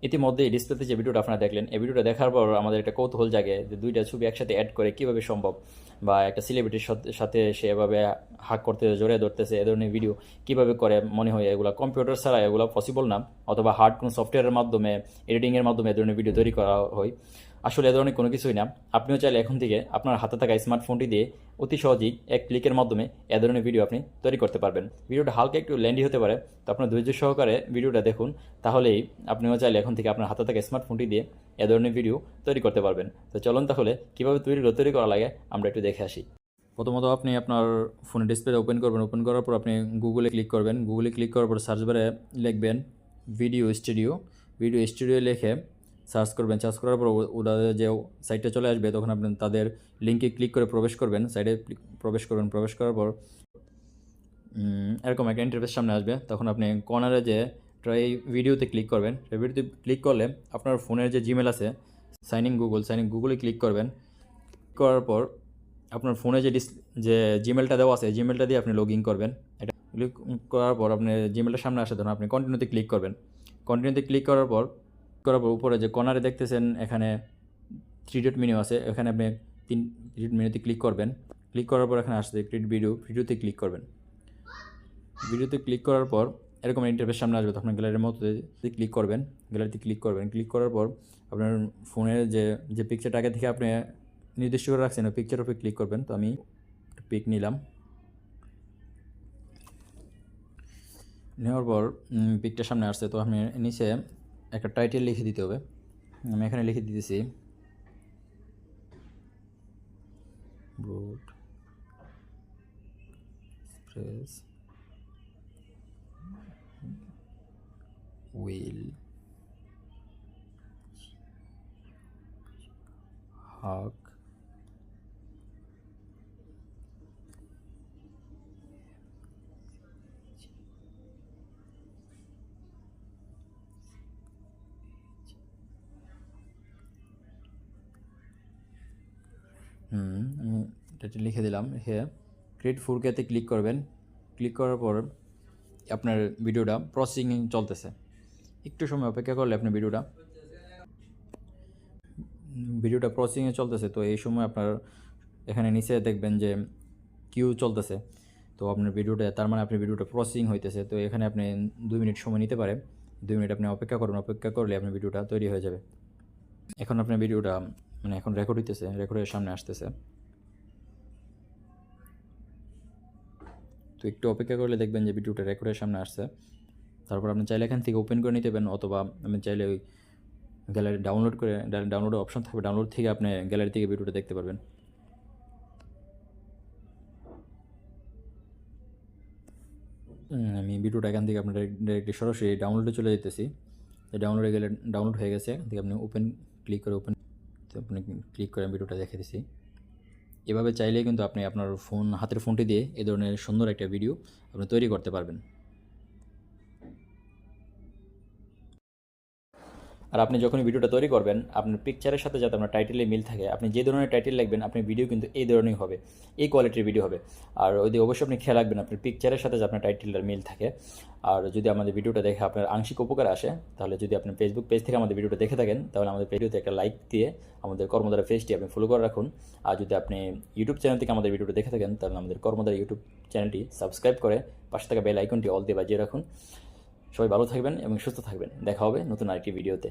ইতিমধ্যে ডিসপ্লেতে যে ভিডিওটা আপনারা দেখলেন, এই ভিডিওটা দেখার পর আমাদের একটা কৌতূহল জাগে যে দুইটা ছবি একসাথে অ্যাড করে কীভাবে সম্ভব, বা একটা সেলিব্রিটির সাথে সে এভাবে হাক করতে জড়িয়ে ধরতেছে, এ ধরনের ভিডিও কীভাবে করে। মনে হয় এগুলো কম্পিউটার ছাড়া এগুলো পসিবল না, অথবা হার্ড কোনো সফটওয়্যারের মাধ্যমে, এডিটিংয়ের মাধ্যমে এ ধরনের ভিডিও তৈরি করা হয়। আসলে এ ধরনের কোনো কিছুই না। আপনিও চাইলে এখন থেকে আপনার হাতে থাকা স্মার্টফোনটি দিয়ে অতি সহজেই এক ক্লিকের মাধ্যমে এ ধরনের ভিডিও আপনি তৈরি করতে পারবেন। ভিডিওটা হালকা একটু লেন্দি হতে পারে, তো আপনার ধৈর্য সহকারে ভিডিওটা দেখুন, তাহলেই আপনিও চাইলে এখন থেকে আপনার হাতে থাকা স্মার্টফোনটি দিয়ে এ ধরনের ভিডিও তৈরি করতে পারবেন। তো চলুন তাহলে কীভাবে তৈরি করা লাগে আমরা একটু দেখে আসি। প্রথমত আপনি আপনার ফোনের ডিসপ্লে ওপেন করবেন। ওপেন করার পর আপনি গুগলে ক্লিক করবেন। গুগলে ক্লিক করার পর সার্চ বারে লিখবেন ভিডিও স্টুডিও। ভিডিও স্টুডিও লিখে সার্চ করবেন। সার্চ করার পর ওদের যে সাইটটা চলে আসবে, তখন আপনি তাদের লিঙ্কে ক্লিক করে প্রবেশ করবেন। সাইটে প্রবেশ করবেন। প্রবেশ করার পর এরকম একটা ইন্টারফেস সামনে আসবে। তখন আপনি কর্নারে যে এই ভিডিওতে ক্লিক করবেন। এই ভিডিওতে ক্লিক করলে আপনার ফোনের যে জিমেল আছে, সাইন ইন গুগলে ক্লিক করবেন। করার পর আপনার ফোনে যে জিমেলটা দেওয়া আছে, জিমেলটা দিয়ে আপনি লগ ইন করবেন। এটা ক্লিক করার পর আপনি জিমেলটার সামনে আসে, তখন আপনি কন্টিনিউতে ক্লিক করবেন। কন্টিনিউতে ক্লিক করার পর উপরে যে কর্নারে দেখতেছেন এখানে 3 ডট মেনু আছে, এখানে আপনি 3 ডট মেনুতে ক্লিক করবেন। ক্লিক করার পর এখানে আসছে ক্রিয়েট ভিডিওতে ক্লিক করবেন। ভিডিওতে ক্লিক করার পর এরকম ইন্টারফেস সামনে আসবে, তখন গ্যালারির মধ্যে ক্লিক করবেন। গ্যালারিতে ক্লিক করবেন। ক্লিক করার পর আপনার ফোনের যে পিকচারটা আগে থেকে আপনি নির্দিষ্ট করে রাখছেন, ওই পিকচারের উপরে ক্লিক করবেন। তো আমি পিক নিলাম। নেওয়ার পর পিকটা সামনে আসছে, তো আমি নিচে একটা টাইটেল লিখে দিতে হবে। আমি এখানে লিখে দিতেছি ব্রড স্প্রেস উইল হাক আমি টাইটেল লিখে দিলাম। ক্রিয়েট 4K-তে ক্লিক করবেন। ক্লিক করার পর আপনার ভিডিওটা প্রসেসিং চলতেছে। একটু সময় অপেক্ষা করলে আপনার ভিডিওটা প্রসেসিংয়ে চলতেছে। তো এই সময় আপনার এখানে নিচে দেখবেন যে কিউ চলতেছে। তো আপনার ভিডিওটা, তার মানে আপনার ভিডিওটা প্রসেসিং হইতেছে। তো এখানে আপনি 2 মিনিট সময় নিতে পারে। 2 মিনিট আপনি অপেক্ষা করুন। অপেক্ষা করলে আপনার ভিডিওটা তৈরি হয়ে যাবে। এখন আপনার ভিডিওটা এখন রেকর্ড হইতেছে, রেকর্ডের সামনে আসতেছে। তো একটু অপেক্ষা করলে দেখবেন যে ভিডিওটা রেকর্ডের সামনে আসছে। তারপর আপনি চাইলে এখান থেকে ওপেন করে নিতে পারেন, অথবা আপনি চাইলে ওই গ্যালারি ডাউনলোডের অপশন থাকবে, ডাউনলোড থেকে আপনি গ্যালারি থেকে ভিডিওটা দেখতে পারবেন। আমি ভিডিওটা এখান থেকে আপনার ডাইরেক্টলি সরাসরি ডাউনলোডে চলে যেতেছি। ডাউনলোডে গেলে ডাউনলোড হয়ে গেছে। এখান থেকে আপনি আপনি ক্লিক করে ভিডিওটা দেখে দিছি। এভাবে চাইলেই কিন্তু আপনি আপনার হাতের ফোনটি দিয়ে এই ধরনের সুন্দর একটা ভিডিও আপনি তৈরি করতে পারবেন। আর আপনি যখনই ভিডিওটা তৈরি করবেন, আপনার পিকচারের সাথে যাতে আপনার টাইটেলে মিল থাকে, আপনি যে ধরনের টাইটেল লিখবেন আপনার ভিডিও কিন্তু এই ধরনেরই হবে, এই কোয়ালিটির ভিডিও হবে। আর অবশ্যই আপনি খেয়াল রাখবেন আপনার পিকচারের সাথে যে আপনার টাইটেলটার মিল থাকে। আর যদি আমাদের ভিডিওটা দেখে আপনার আংশিক উপকার আসে, তাহলে যদি আপনি ফেসবুক পেজ থেকে আমাদের ভিডিওটা দেখে থাকেন, তাহলে আমাদের ভিডিওতে একটা লাইক দিয়ে আমাদের কর্মধারা পেজটি আপনি ফলো করে রাখুন। আর যদি আপনি ইউটিউব চ্যানেল থেকে আমাদের ভিডিওটা দেখে থাকেন, তাহলে আমাদের কর্মধারা ইউটিউব চ্যানেলটি সাবস্ক্রাইব করে পাশে থাকা বেল আইকনটি অল দিয়ে বাজিয়ে রাখুন। সবাই ভালো থাকবেন এবং সুস্থ থাকবেন। দেখা হবে নতুন আরেকটি ভিডিওতে।